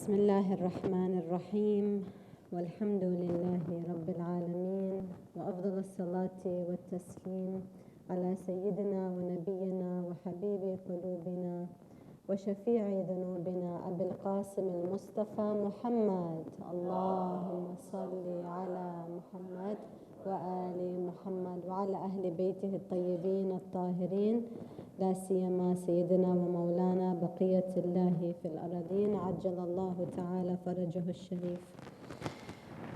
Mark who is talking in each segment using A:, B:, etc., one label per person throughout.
A: بسم الله الرحمن الرحيم والحمد لله رب العالمين وأفضل الصلاة والتسليم على سيدنا ونبينا وحبيب قلوبنا وشفيع ذنوبنا أبي القاسم المصطفى محمد. اللهم صل على محمد وآل محمد وعلى أهل بيته الطيبين الطاهرين، لا سيما سيدنا ومولانا بقية الله في الأراضين عجل الله تعالى فرجه الشريف.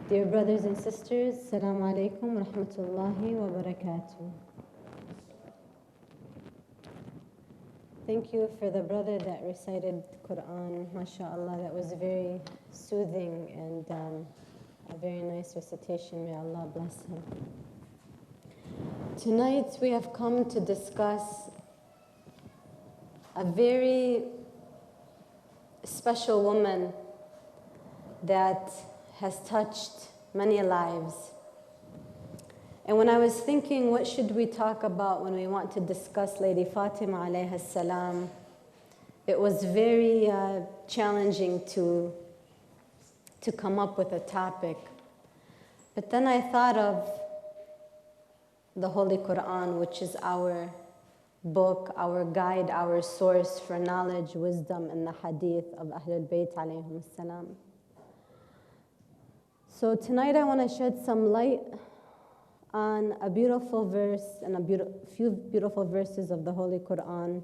A: Dear brothers and sisters, Assalamu alaikum wa rahmatullahi wa barakatuh. Thank you for the brother that recited Quran, mashallah. That was very soothing and a very nice recitation. May Allah bless him. Tonight we have come to discuss a very special woman that has touched many lives. And when I was thinking, what should we talk about when we want to discuss Lady Fatima alayha salam, it was very challenging to come up with a topic. But then I thought of the Holy Quran, which is our book, our guide, our source for knowledge, wisdom, and the hadith of Ahlul Bayt alayhim salam. So tonight I want to shed some light on a beautiful verse and few beautiful verses of the Holy Quran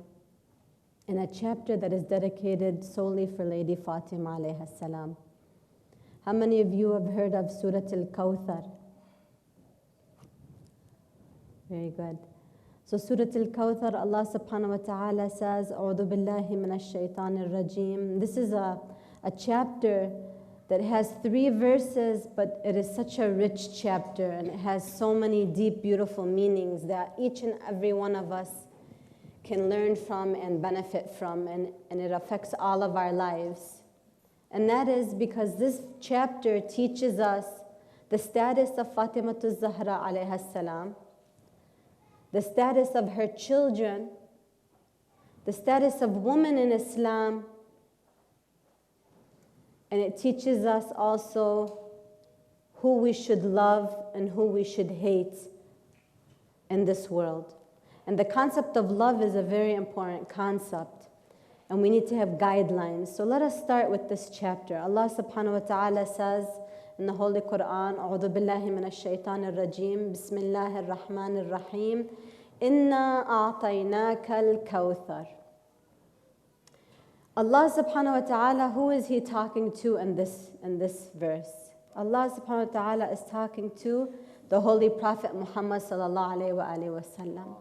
A: in a chapter that is dedicated solely for Lady Fatima alayha salam. How many of you have heard of Surah Al-Kawthar? Very good. So Surah Al-Kawthar, Allah subhanahu wa ta'ala says, A'udhu billahi minash shaitanir rajim. This is a chapter that has 3 verses, but it is such a rich chapter and it has so many deep, beautiful meanings that each and every one of us can learn from and benefit from, and it affects all of our lives. And that is because this chapter teaches us the status of Fatima Zahra alayha salam, the status of her children, the status of women in Islam, and it teaches us also who we should love and who we should hate in this world. And the concept of love is a very important concept, and we need to have guidelines. So let us start with this chapter. Allah subhanahu wa ta'ala says in the Holy Quran, A'udhu billahi minash shaitanir rajim, Bismillahir Rahmanir Rahim, Inna a'tainaka al-kawthar. Allah subhanahu wa ta'ala, who is He talking to in this verse? Allah subhanahu wa ta'ala is talking to the Holy Prophet Muhammad sallallahu alayhi wa sallam.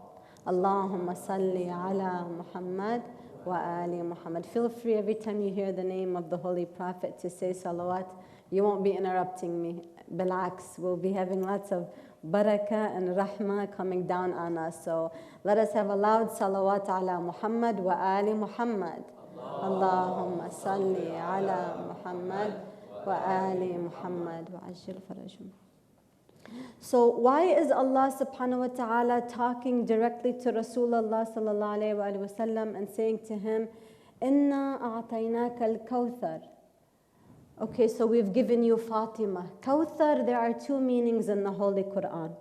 A: Allahumma salli ala Muhammad wa ali Muhammad. Feel free every time you hear the name of the Holy Prophet to say salawat. You won't be interrupting me. Bil'aks, we'll be having lots of barakah and rahmah coming down on us. So let us have a loud salawat ala Muhammad wa ali Muhammad. Allahumma salli ala Muhammad wa ali Muhammad wa ajil farajum. So why is Allah subhanahu wa ta'ala talking directly to Rasulullah sallallahu alayhi wa sallam and saying to him, Inna a'tainaka al-kawthar? Okay, so we've given you Fatima. Kawthar, there are 2 meanings in the Holy Quran,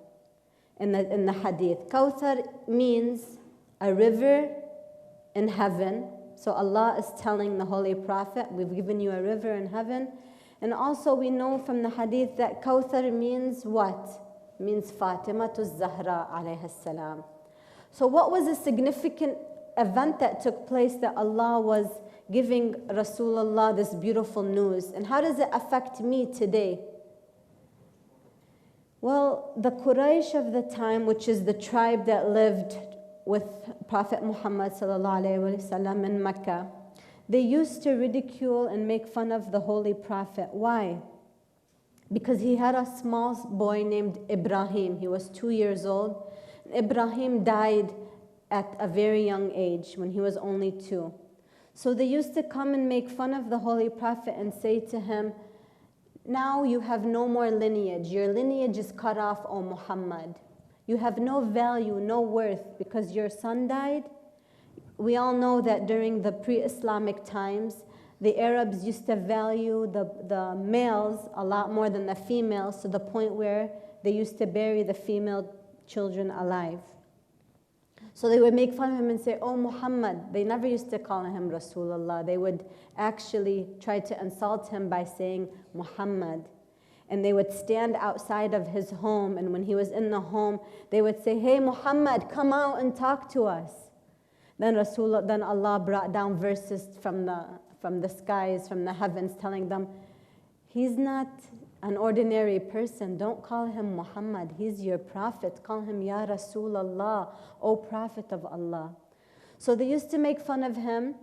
A: in the hadith. Kawthar means a river in heaven. So Allah is telling the Holy Prophet, we've given you a river in heaven. And also we know from the hadith that Kawthar means what? It means Fatima Zahra alayha salam. So what was a significant event that took place that Allah was giving Rasulullah this beautiful news? And how does it affect me today? Well, the Quraysh of the time, which is the tribe that lived with Prophet Muhammad sallallahu alayhi wa sallam in Mecca, they used to ridicule and make fun of the Holy Prophet. Why? Because he had a small boy named Ibrahim. He was 2 years old. Ibrahim died at a very young age when he was only 2. So they used to come and make fun of the Holy Prophet and say to him, now you have no more lineage. Your lineage is cut off, O Muhammad. You have no value, no worth, because your son died. We all know that during the pre-Islamic times, The Arabs used to value the males a lot more than the females, to the point where they used to bury the female children alive. So they would make fun of him and say, "Oh Muhammad." They never used to call him Rasulullah. They would actually try to insult him by saying Muhammad. And they would stand outside of his home, and when he was in the home, they would say, "Hey Muhammad, come out and talk to us." Then Allah brought down verses from the skies, from the heavens, telling them, he's not an ordinary person. Don't call him Muhammad. He's your prophet. Call him Ya Rasulullah, O Prophet of Allah. So they used to make fun of him,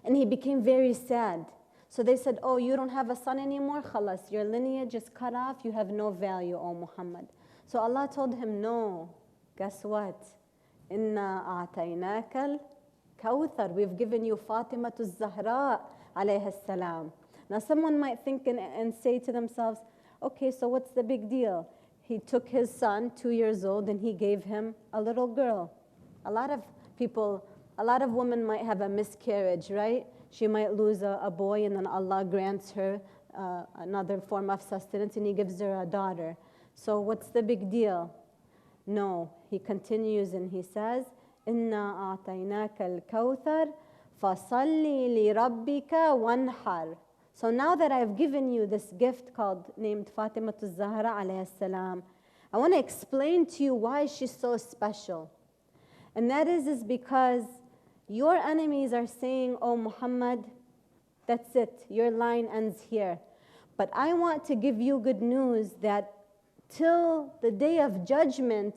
A: and he became very sad. So they said, "Oh, you don't have a son anymore? Khalas, your lineage is cut off. You have no value, O Muhammad." So Allah told him, "No, guess what? Inna a'tainaka al-kawthar. We've given you Fatima to Zahra alayhi salam." Now someone might think and say to themselves, "Okay, so what's the big deal?" He took his son, 2 years old, and he gave him a little girl. A lot of women might have a miscarriage, right? She might lose a boy, and then Allah grants her another form of sustenance, and He gives her a daughter. So what's the big deal? No, He continues and He says, "Inna a'tainaka al-kawthar, fasalli li rabbika wanhar." So now that I've given you this gift named Fatima to Zahra alayhi salam, I want to explain to you why she's so special. And that is because your enemies are saying, "Oh Muhammad, that's it, your line ends here." But I want to give you good news that till the day of judgment,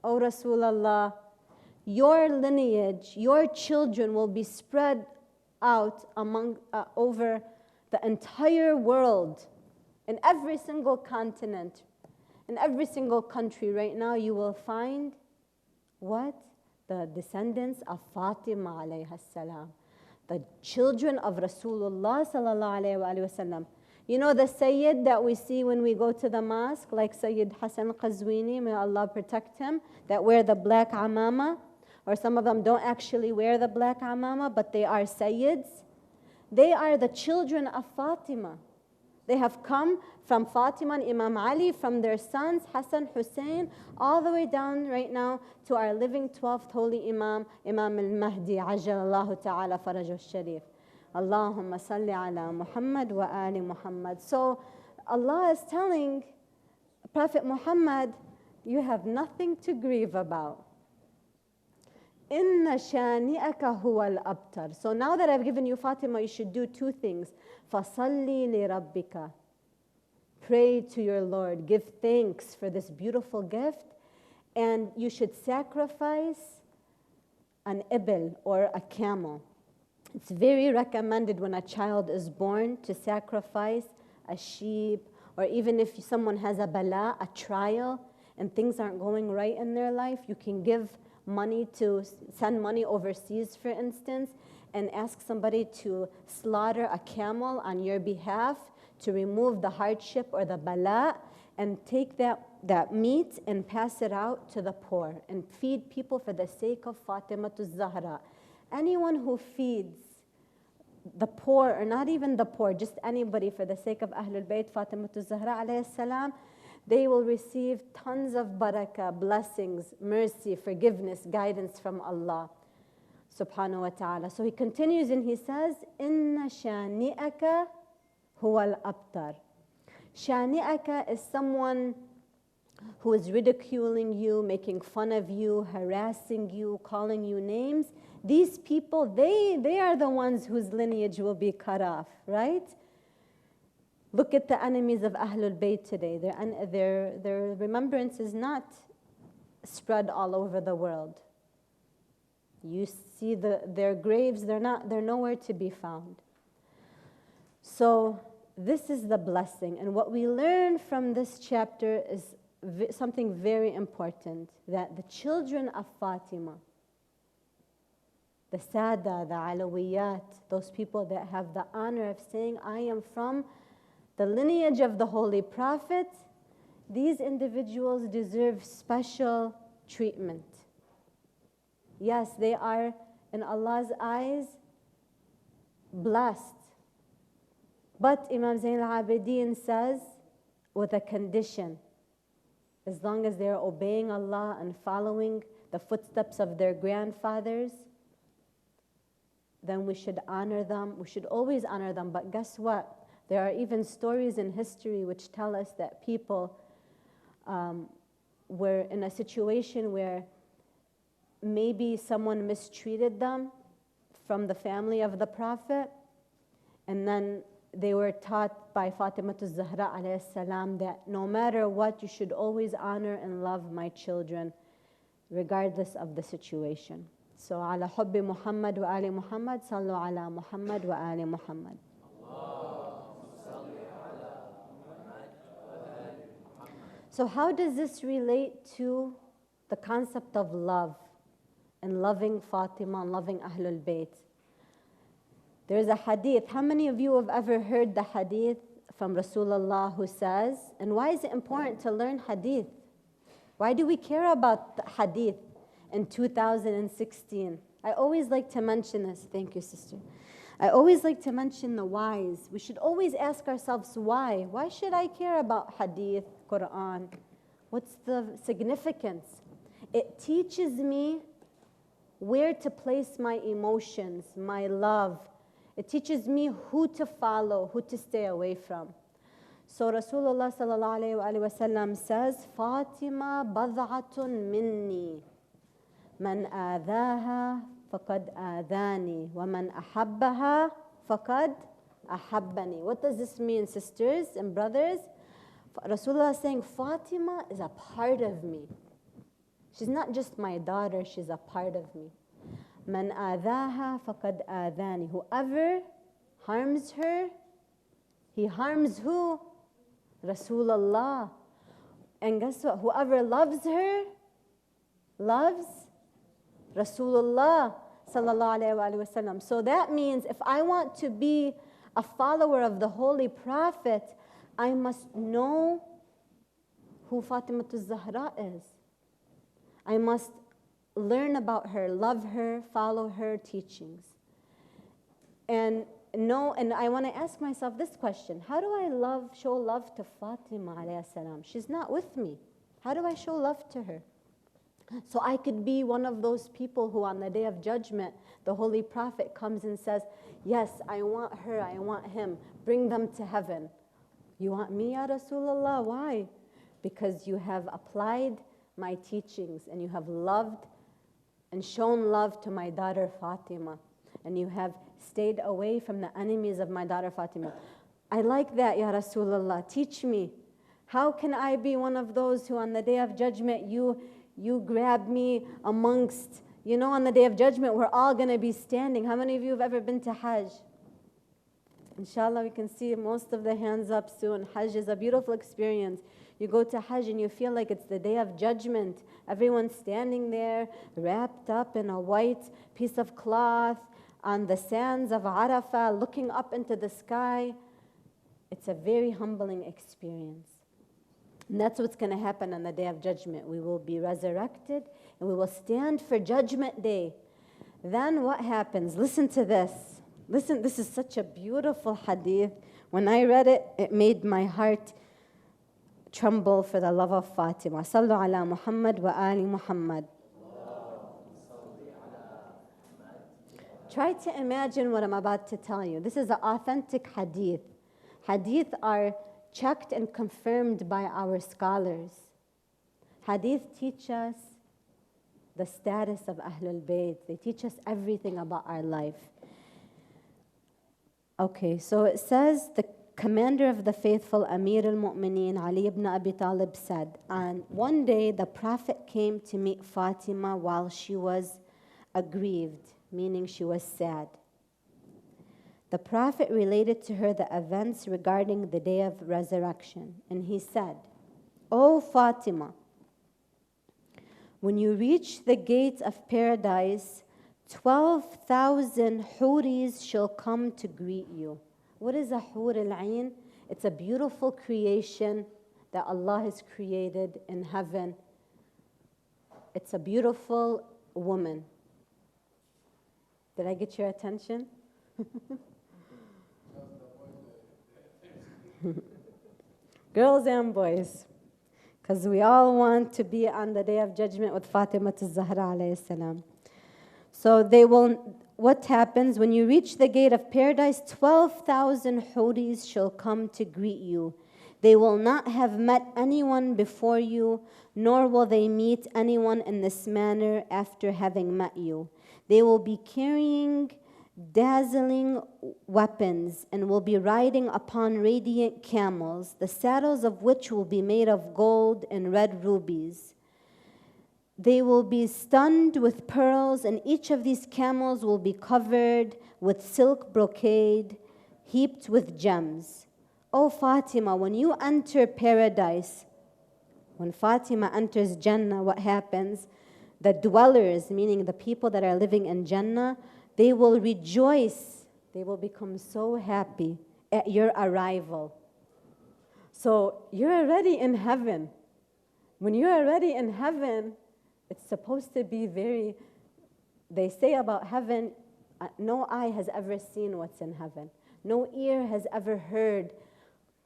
A: O Rasulullah, your lineage, your children will be spread out over the entire world, in every single continent, in every single country. Right now you will find what? The descendants of Fatima alayhi salam, the children of Rasulullah sallallahu alayhi wa sallam. You know the Sayyid that we see when we go to the mosque, like Sayyid Hassan Qazwini, may Allah protect him, that wear the black amama, or some of them don't actually wear the black amama, but they are Sayyids. They are the children of Fatima. They have come from Fatima and Imam Ali, from their sons, Hassan, Hussein, all the way down right now to our living 12th holy Imam, Imam al-Mahdi, Ajjalallahu ta'ala farajah al-Sharif. Allahumma salli ala Muhammad wa ali Muhammad. So Allah is telling Prophet Muhammad, you have nothing to grieve about. Inna shani'aka huwa al-abtar. So now that I've given you Fatima, you should do 2 things. Fasalli li rabbika. Pray to your Lord. Give thanks for this beautiful gift. And you should sacrifice an ibil, or a camel. It's very recommended when a child is born to sacrifice a sheep, or even if someone has a bala, a trial, and things aren't going right in their life, you can give money to send money overseas, for instance, and ask somebody to slaughter a camel on your behalf to remove the hardship or the bala, and take that meat and pass it out to the poor and feed people for the sake of Fatima to Zahra. Anyone who feeds the poor, or not even the poor, just anybody for the sake of Ahlul Bayt, Fatima to Zahra alayhi salam, they will receive tons of barakah, blessings, mercy, forgiveness, guidance from Allah subhanahu wa ta'ala. So he continues and he says, Inna shani'aka huwa al-abtar. Shani'aka is someone who is ridiculing you, making fun of you, harassing you, calling you names. These people, they are the ones whose lineage will be cut off, right? Look at the enemies of Ahlul Bayt today. Their remembrance is not spread all over the world. You see their graves, they're nowhere to be found. So this is the blessing. And what we learn from this chapter is something very important, that the children of Fatima, the Sada, the Alawiyat, those people that have the honor of saying, I am from the lineage of the Holy Prophet, these individuals deserve special treatment. Yes, they are, in Allah's eyes, blessed. But Imam Zayn al-Abidin says, with a condition, as long as they're obeying Allah and following the footsteps of their grandfathers, then we should honor them. We should always honor them. But guess what? There are even stories in history which tell us that people were in a situation where maybe someone mistreated them from the family of the Prophet, and then they were taught by Fatima Zahra alayhi salam that no matter what, you should always honor and love my children, regardless of the situation. So, ala hubbi Muhammad wa ali Muhammad, sallu ala Muhammad wa ali Muhammad. So how does this relate to the concept of love and loving Fatima and loving Ahlul Bayt? There's a hadith. How many of you have ever heard the hadith from Rasulullah who says, and why is it important to learn hadith? Why do we care about the hadith in 2016? I always like to mention this. Thank you, sister. I always like to mention the whys. We should always ask ourselves why. Why should I care about hadith, Quran? What's the significance? It teaches me where to place my emotions, my love. It teaches me who to follow, who to stay away from. So Rasulullah sallallahu alayhi wa sallam says, Fatima bad'atun minni. Man adhaha faqad adhani. Wa man ahabbaha faqad ahabbani. What does this mean, sisters and brothers? Rasulullah is saying, Fatima is a part of me. She's not just my daughter, she's a part of me. Man adhaha faqad adhani. Whoever harms her, he harms who? Rasulullah. And guess what? Whoever loves her, loves Rasulullah sallallahu alayhi wa sallam. So that means if I want to be a follower of the Holy Prophet, I must know who Fatima Zahra is. I must learn about her, love her, follow her teachings. And I want to ask myself this question: how do I show love to Fatima alayhi salam? She's not with me. How do I show love to her? So I could be one of those people who on the Day of Judgment, the Holy Prophet comes and says, yes, I want her, I want him. Bring them to heaven. You want me, Ya Rasulullah? Why? Because you have applied my teachings and you have loved and shown love to my daughter Fatima. And you have stayed away from the enemies of my daughter Fatima. I like that, Ya Rasulullah. Teach me. How can I be one of those who on the Day of Judgment you grab me amongst, on the Day of Judgment, we're all going to be standing. How many of you have ever been to Hajj? Inshallah, we can see most of the hands up soon. Hajj is a beautiful experience. You go to Hajj and you feel like it's the Day of Judgment. Everyone's standing there, wrapped up in a white piece of cloth on the sands of Arafah, looking up into the sky. It's a very humbling experience. And that's what's going to happen on the Day of Judgment. We will be resurrected and we will stand for Judgment Day. Then what happens? Listen to this. Listen, this is such a beautiful hadith. When I read it, it made my heart tremble for the love of Fatima. Sallu ala Muhammad wa ali Muhammad. Try to imagine what I'm about to tell you. This is an authentic hadith. Hadith are checked and confirmed by our scholars. Hadith teach us the status of Ahlul Bayt. They teach us everything about our life. Okay, so it says the commander of the faithful, Amir al-Mu'mineen, Ali ibn Abi Talib said, and one day the Prophet came to meet Fatima while she was aggrieved, meaning she was sad. The Prophet related to her the events regarding the day of resurrection, and he said, O Fatima, when you reach the gates of paradise, 12,000 huris shall come to greet you. What is a hur al-ain? It's a beautiful creation that Allah has created in heaven. It's a beautiful woman. Did I get your attention? Girls and boys. Because we all want to be on the Day of Judgment with Fatima al-Zahra alayhi salam. So what happens when you reach the gate of paradise? 12,000 houris shall come to greet you. They will not have met anyone before you, nor will they meet anyone in this manner after having met you. They will be carrying dazzling weapons and will be riding upon radiant camels, the saddles of which will be made of gold and red rubies. They will be studded with pearls, and each of these camels will be covered with silk brocade, heaped with gems. O Fatima, when you enter paradise, when Fatima enters Jannah, what happens? The dwellers, meaning the people that are living in Jannah, they will rejoice. They will become so happy at your arrival. So you're already in heaven. When you're already in heaven, it's supposed to be they say about heaven, no eye has ever seen what's in heaven. No ear has ever heard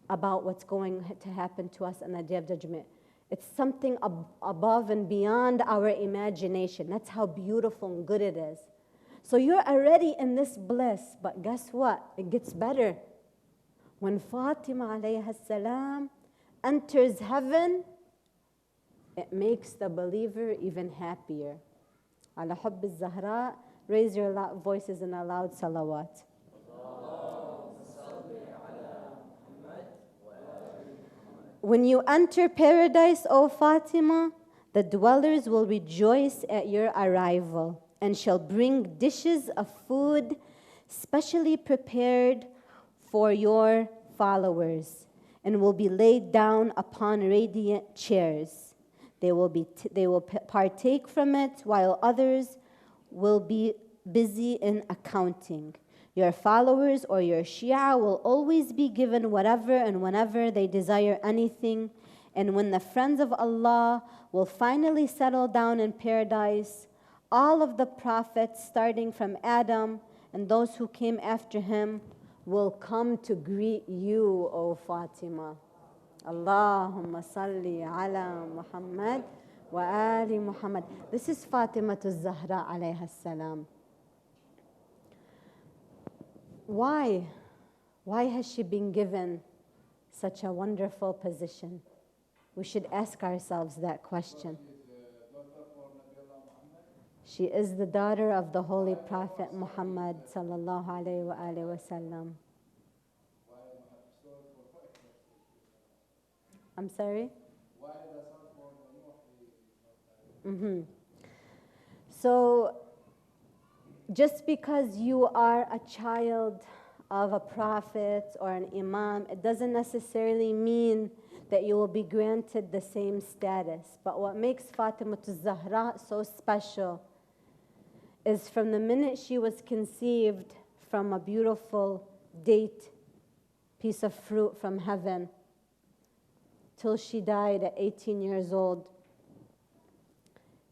A: about what's going to happen to us on the Day of Judgment. It's something above and beyond our imagination. That's how beautiful and good it is. So you're already in this bliss, but guess what? It gets better. When Fatima alayhi salam enters heaven, it makes the believer even happier. Ala hubb al-Zahra, raise your voices in a loud salawat. When you enter paradise, O Fatima, the dwellers will rejoice at your arrival and shall bring dishes of food specially prepared for your followers and will be laid down upon radiant chairs. They will partake from it while others will be busy in accounting. Your followers or your Shia will always be given whatever and whenever they desire anything. And when the friends of Allah will finally settle down in paradise, all of the prophets, starting from Adam and those who came after him, will come to greet you, O Fatima. Allahumma salli ala Muhammad wa ali Muhammad. This is Fatima al-Zahra alayha salam. Why? Why has she been given such a wonderful position? We should ask ourselves that question. She is the daughter of the Holy Prophet Muhammad sallallahu alayhi wa alihi wa sallam. I'm sorry? So, just because you are a child of a prophet or an imam, it doesn't necessarily mean that you will be granted the same status. But what makes Fatima al-Zahra so special is from the minute she was conceived from a beautiful date, piece of fruit from heaven, till she died at 18 years old,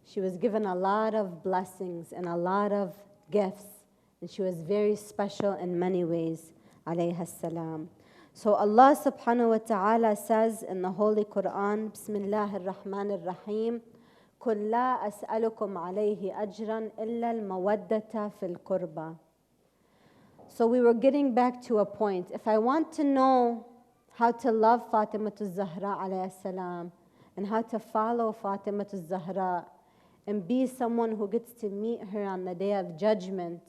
A: she was given a lot of blessings and a lot of gifts, and she was very special in many ways, alayha salam. So Allah subhanahu wa ta'ala says in the Holy Quran, Bismillah ar-Rahman ar-Rahim, قُلْ لَا أَسْأَلُكُمْ عَلَيْهِ أَجْرًا إِلَّا الْمَوَدَّةَ فِي الْقُرْبَى. So we were getting back to a point. If I want to know how to love Fatima al-Zahra alayhi salam and how to follow Fatima al-Zahra and be someone who gets to meet her on the Day of Judgment,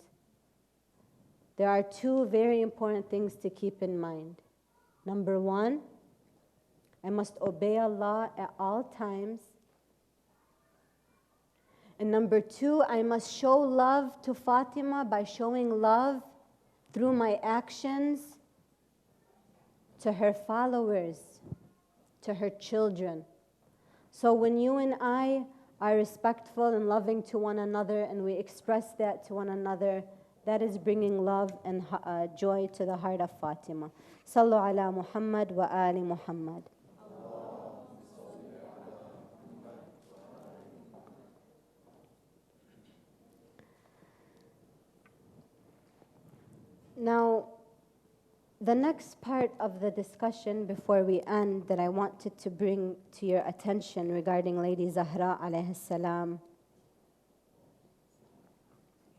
A: there are two very important things to keep in mind. Number one, I must obey Allah at all times. And number two, I must show love to Fatima by showing love through my actions to her followers, to her children. So when you and I are respectful and loving to one another and we express that to one another, that is bringing love and joy to the heart of Fatima. Sallu ala Muhammad wa ali Muhammad. Now, The next part of the discussion before we end that I wanted to bring to your attention regarding Lady Zahra alayhi salam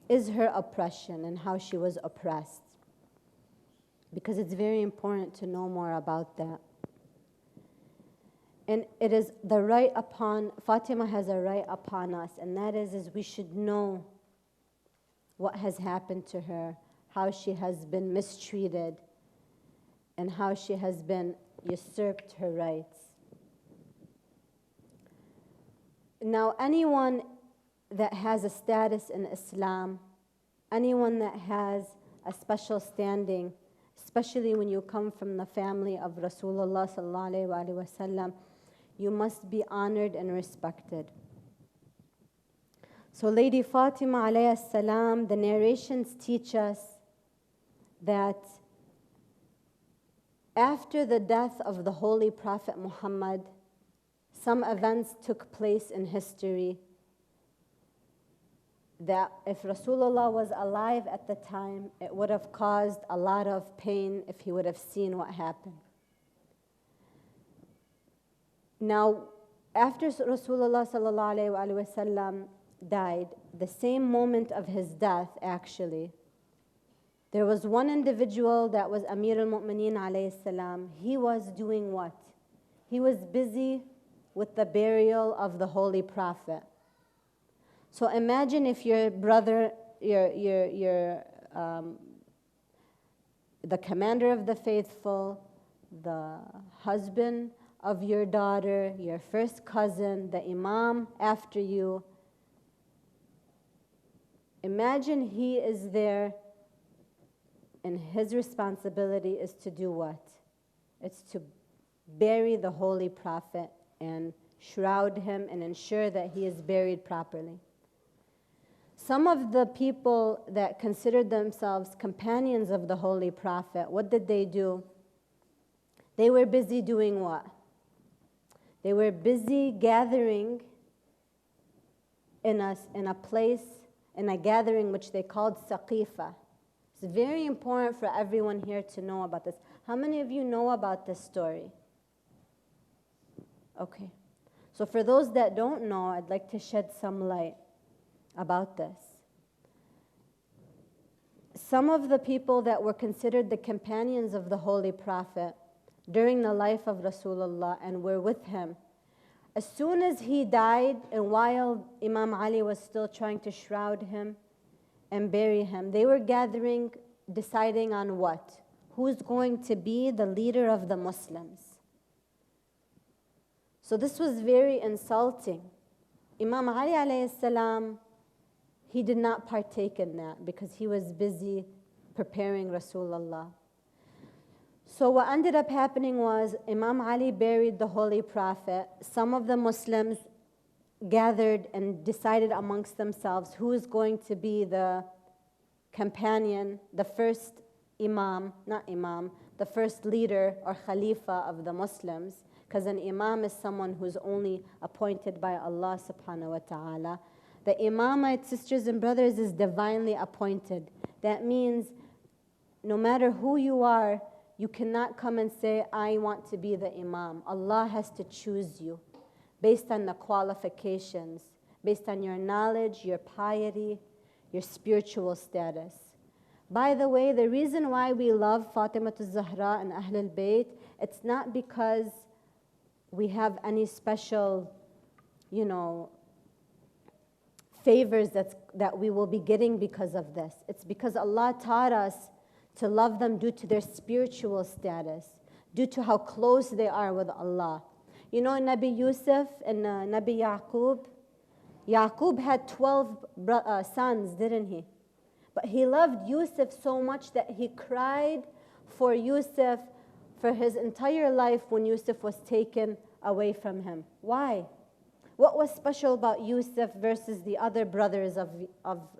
A: is her oppression and how she was oppressed. Because it's very important to know more about that. And it is the right upon, Fatima has a right upon us, and that is we should know what has happened to her, how she has been mistreated, and how she has been usurped her rights. Now, anyone that has a status in Islam, anyone that has a special standing, especially when you come from the family of Rasulullah sallallahu alaihi wasallam, you must be honored and respected. So Lady Fatima alayhi salam, the narrations teach us that after the death of the Holy Prophet Muhammad, some events took place in history that if Rasulullah was alive at the time, it would have caused a lot of pain if he would have seen what happened. Now, after Rasulullah sallallahu alaihi wasallam died, the same moment of his death actually, there was one individual that was Amir al-Mu'mineen alayhi salam. He was doing what? He was busy with the burial of the Holy Prophet. So imagine if your brother, the commander of the faithful, the husband of your daughter, your first cousin, the imam after you, imagine he is there and his responsibility is to do what? It's to bury the Holy Prophet and shroud him and ensure that he is buried properly. Some of the people that considered themselves companions of the Holy Prophet, what did they do? They were busy doing what? They were busy gathering in a place, in a gathering which they called Saqifa. It's very important for everyone here to know about this. How many of you know about this story? Okay. So for those that don't know, I'd like to shed some light about this. Some of the people that were considered the companions of the Holy Prophet during the life of Rasulullah and were with him, as soon as he died and while Imam Ali was still trying to shroud him and bury him, they were gathering, deciding on what? Who's going to be the leader of the Muslims? So this was very insulting. Imam Ali alayhi salam, he did not partake in that because he was busy preparing Rasulullah. So what ended up happening was Imam Ali buried the Holy Prophet. Some of the Muslims gathered and decided amongst themselves who is going to be the companion, the first the first leader or Khalifa of the Muslims. Because an imam is someone who's only appointed by Allah subhanahu wa ta'ala. The imamate, sisters and brothers, is divinely appointed. That means no matter who you are, you cannot come and say, I want to be the imam. Allah has to choose you based on the qualifications, based on your knowledge, your piety, your spiritual status. By the way, the reason why we love Fatima Zahra and Ahlul Bayt, it's not because we have any special, favors that we will be getting because of this. It's because Allah taught us to love them due to their spiritual status, due to how close they are with Allah. You know Nabi Yusuf and Nabi Yaqub? Yaqub had 12 sons, didn't he? But he loved Yusuf so much that he cried for Yusuf for his entire life when Yusuf was taken away from him. Why? What was special about Yusuf versus the other brothers of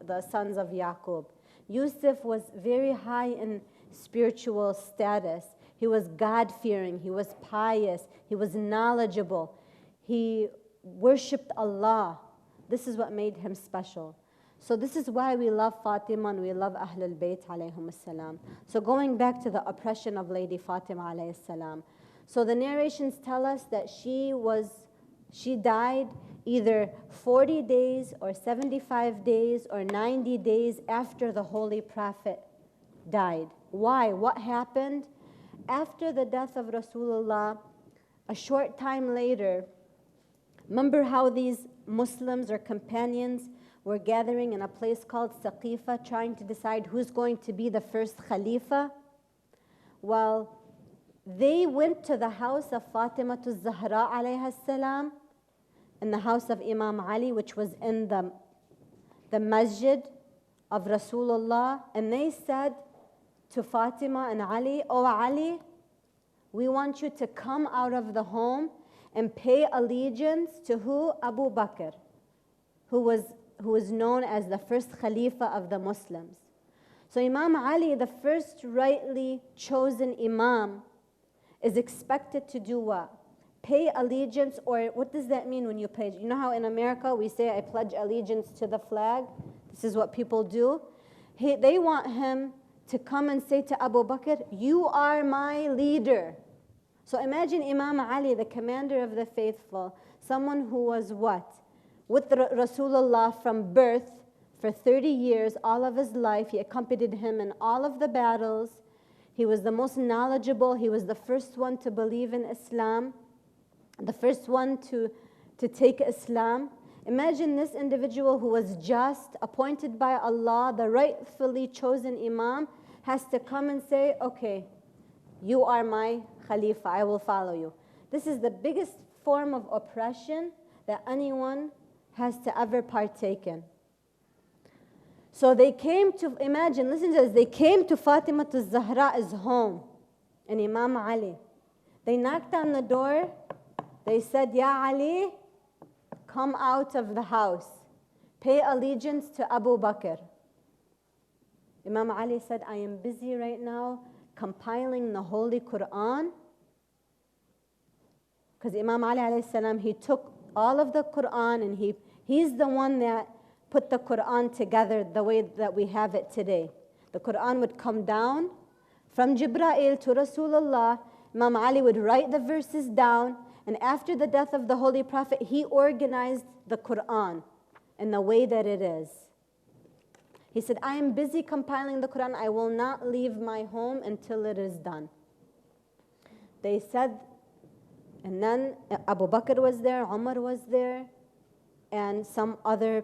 A: the sons of Yaqub? Yusuf was very high in spiritual status. He was God-fearing, he was pious, he was knowledgeable. He worshipped Allah. This is what made him special. So this is why we love Fatima and we love Ahlul Bayt alayhum as-salam. So going back to the oppression of Lady Fatima alayhi salam. So the narrations tell us that she died either 40 days or 75 days or 90 days after the Holy Prophet died. Why? What happened? After the death of Rasulullah, a short time later, remember how these Muslims or companions were gathering in a place called Saqifa trying to decide who's going to be the first Khalifa? Well, they went to the house of Fatima Zahra alayha salam, in the house of Imam Ali, which was in the masjid of Rasulullah, and they said to Fatima and Ali, "Oh Ali, we want you to come out of the home and pay allegiance to who? Abu Bakr, who was known as the first Khalifa of the Muslims." So Imam Ali, the first rightly chosen Imam, is expected to do what? Pay allegiance, or what does that mean when you pledge? You know how in America we say, "I pledge allegiance to the flag"? This is what people do. They want him to come and say to Abu Bakr, "You are my leader." So imagine Imam Ali, the commander of the faithful, someone who was what? With Rasulullah from birth for 30 years, all of his life. He accompanied him in all of the battles. He was the most knowledgeable. He was the first one to believe in Islam, the first one to take Islam. Imagine this individual who was just appointed by Allah, the rightfully chosen Imam, has to come and say, "Okay, you are my Khalifa, I will follow you." This is the biggest form of oppression that anyone has to ever partake in. So they came to, imagine, listen to this, they came to Fatima Zahra's home and Imam Ali. They knocked on the door. They said, "Ya Ali, come out of the house. Pay allegiance to Abu Bakr." Imam Ali said, "I am busy right now compiling the Holy Quran." Because Imam Ali alayhi salam, he took all of the Quran and he's the one that put the Quran together the way that we have it today. The Quran would come down from Jibreel to Rasulullah. Imam Ali would write the verses down, and after the death of the Holy Prophet, he organized the Quran in the way that it is. He said, "I am busy compiling the Quran. I will not leave my home until it is done." They said, and then Abu Bakr was there, Umar was there, and some other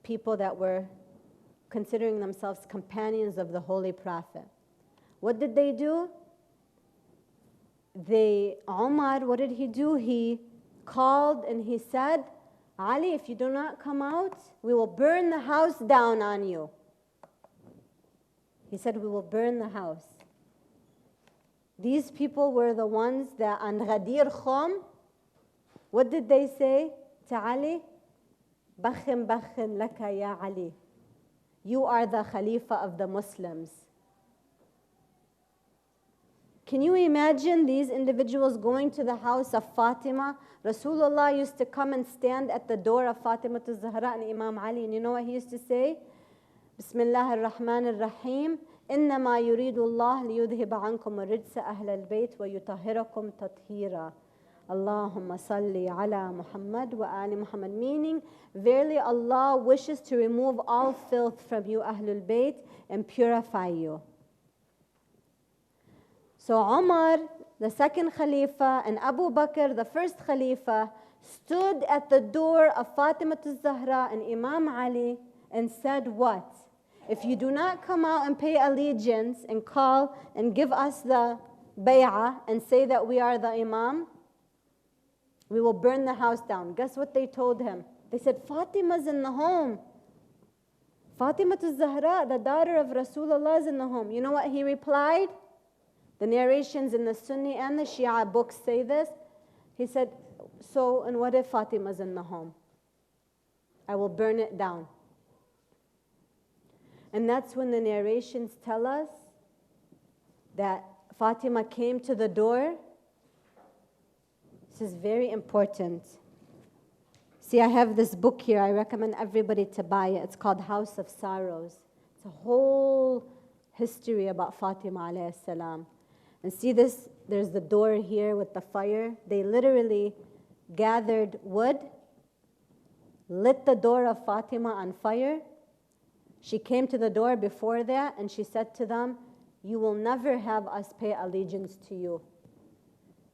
A: people that were considering themselves companions of the Holy Prophet. What did they do? Umar, what did he do? He called and he said, "Ali, if you do not come out, we will burn the house down on you." He said, "We will burn the house." These people were the ones that on Ghadir Khum, what did they say to Ali? "Bakhin bakhin laka ya Ali." You are the Khalifa of the Muslims. Can you imagine these individuals going to the house of Fatima? Rasulullah used to come and stand at the door of Fatima Zahra and Imam Ali, and you know what he used to say? Bismillah ar-Rahman ar-Rahim. إنما يريد الله ليذهب عنكم الرجس أهل البيت ويطهركم تطهيرا. Allahumma salli ala Muhammad wa ali Muhammad. Meaning, verily Allah wishes to remove all filth from you, Ahlul Bayt, and purify you. So Umar, the second Khalifa, and Abu Bakr, the first Khalifa, stood at the door of Fatima Zahra and Imam Ali and said what? "If you do not come out and pay allegiance and call and give us the bay'ah and say that we are the Imam, we will burn the house down." Guess what they told him? They said, "Fatima's in the home. Fatima Zahra, the daughter of Rasulullah, is in the home." You know what he replied? The narrations in the Sunni and the Shia books say this. He said, "So, and what if Fatima's in the home? I will burn it down." And that's when the narrations tell us that Fatima came to the door. This is very important. See, I have this book here. I recommend everybody to buy it. It's called House of Sorrows. It's a whole history about Fatima alayhi salam. And see this, there's the door here with the fire. They literally gathered wood, lit the door of Fatima on fire. She came to the door before that and she said to them, "You will never have us pay allegiance to you.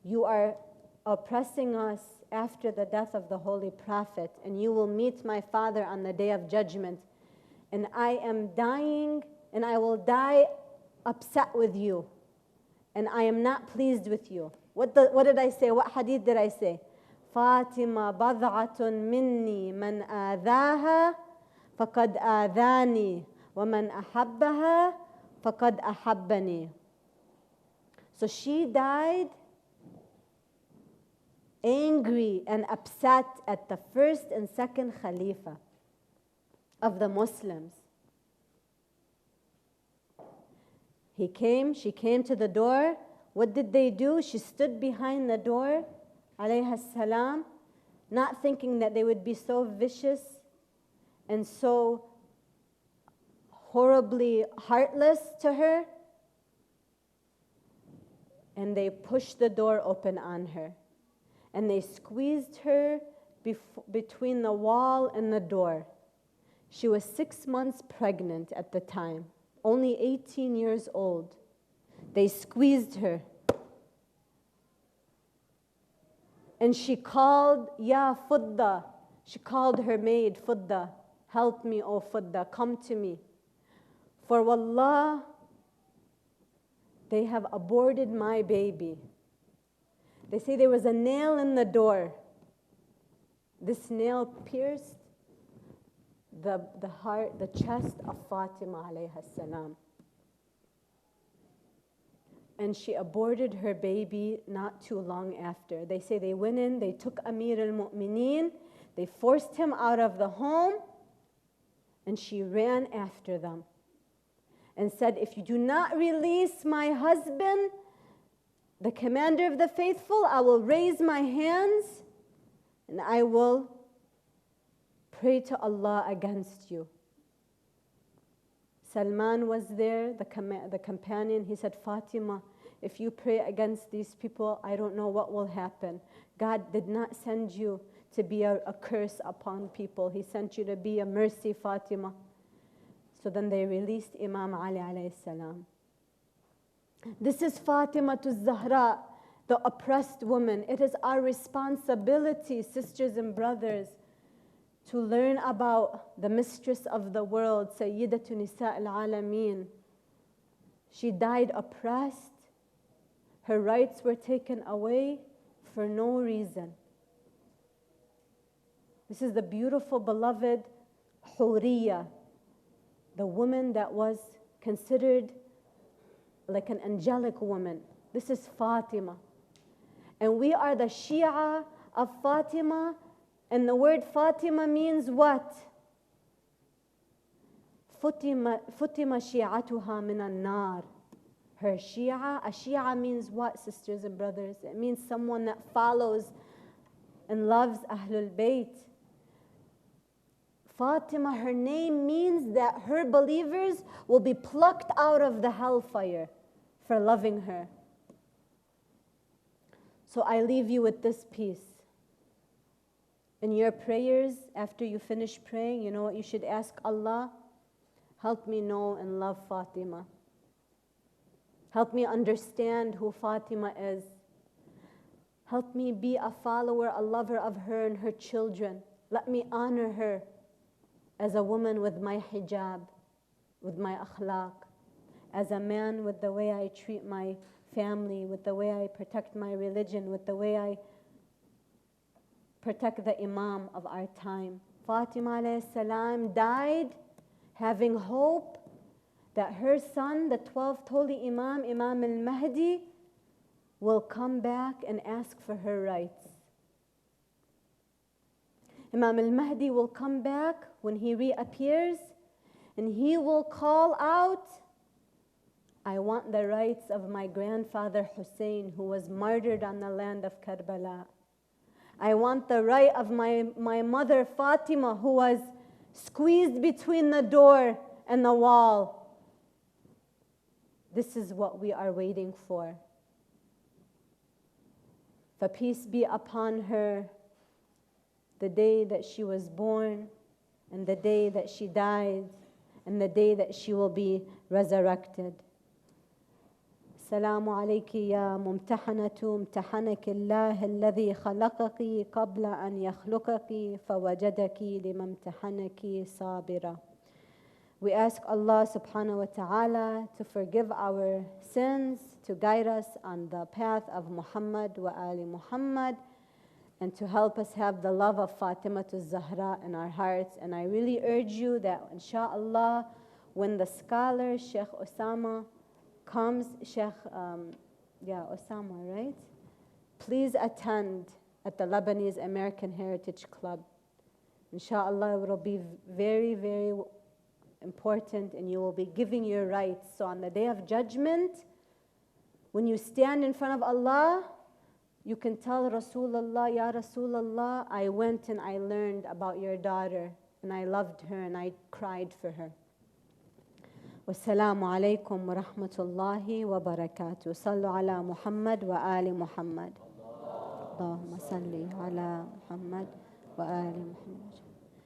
A: You are oppressing us after the death of the Holy Prophet, and you will meet my father on the day of judgment. And I am dying, and I will die upset with you. And I am not pleased with you." What did I say? What hadith did I say? Fatima bad'atun minni man آذاها فقد آذاني ومن أحبها فقد أحبني. So she died angry and upset at the first and second Khalifa of the Muslims. She came to the door. What did they do? She stood behind the door, alayhi salam, not thinking that they would be so vicious and so horribly heartless to her. And they pushed the door open on her. And they squeezed her between the wall and the door. She was 6 months pregnant at the time, only 18 years old. They squeezed her. And she called, "Ya Fudda." She called her maid, "Fudda, help me, O Fudda, come to me. For wallah, they have aborted my baby." They say there was a nail in the door. This nail pierced the heart, the chest of Fatima alayha salam. And she aborted her baby not too long after. They say they went in, they took Amir al-Mu'mineen, they forced him out of the home, and she ran after them and said, "If you do not release my husband, the commander of the faithful, I will raise my hands and I will pray to Allah against you." Salman was there, the companion. He said, "Fatima, if you pray against these people, I don't know what will happen. God did not send you to be a curse upon people. He sent you to be a mercy, Fatima." So then they released Imam Ali alayhi salam. This is Fatima to Zahra, the oppressed woman. It is our responsibility, sisters and brothers, to learn about the mistress of the world, Sayyidatu Nisa al-Alameen. She died oppressed. Her rights were taken away for no reason. This is the beautiful, beloved Huriya, the woman that was considered like an angelic woman. This is Fatima. And we are the Shia of Fatima. And the word Fatima means what? Fatima shi'atuha min an-nar. Her Shia, a Shia means what, sisters and brothers? It means someone that follows and loves Ahlul Bayt. Fatima, her name means that her believers will be plucked out of the hellfire for loving her. So I leave you with this piece. In your prayers, after you finish praying, you know what you should ask Allah? Help me know and love Fatima. Help me understand who Fatima is. Help me be a follower, a lover of her and her children. Let me honor her as a woman with my hijab, with my akhlaq, as a man with the way I treat my family, with the way I protect my religion, with the way I protect the Imam of our time. Fatima alayhi salam died having hope that her son, the 12th holy Imam, Imam al-Mahdi, will come back and ask for her rights. Imam al-Mahdi will come back when he reappears and he will call out, "I want the rights of my grandfather Hussein, who was martyred on the land of Karbala. I want the right of my mother Fatima, who was squeezed between the door and the wall. This is what we are waiting for. For peace be upon her, the day that she was born, and the day that she died, and the day that she will be resurrected. السلام عليك يا ممتحنة امتحنك الله الذي خلقك قبل أن يخلقك فوجدك لما امتحنك صابرة. We ask Allah subhanahu wa ta'ala to forgive our sins, to guide us on the path of Muhammad wa Ali Muhammad, and to help us have the love of Fatima to Zahra in our hearts. And I really urge you that inshallah, when the scholar Sheikh Osama comes, Osama, right? Please attend at the Lebanese American Heritage Club. Inshallah, it will be very, very important, and you will be giving your rights. So on the day of judgment, when you stand in front of Allah, you can tell Rasulullah, Ya Rasulullah, I went and I learned about your daughter, and I loved her, and I cried for her. Wassalamu alaikum wa rahmatullahi wa barakatuh. Sallu ala Muhammad wa ali Muhammad. Allahumma salli ala Muhammad wa ali Muhammad.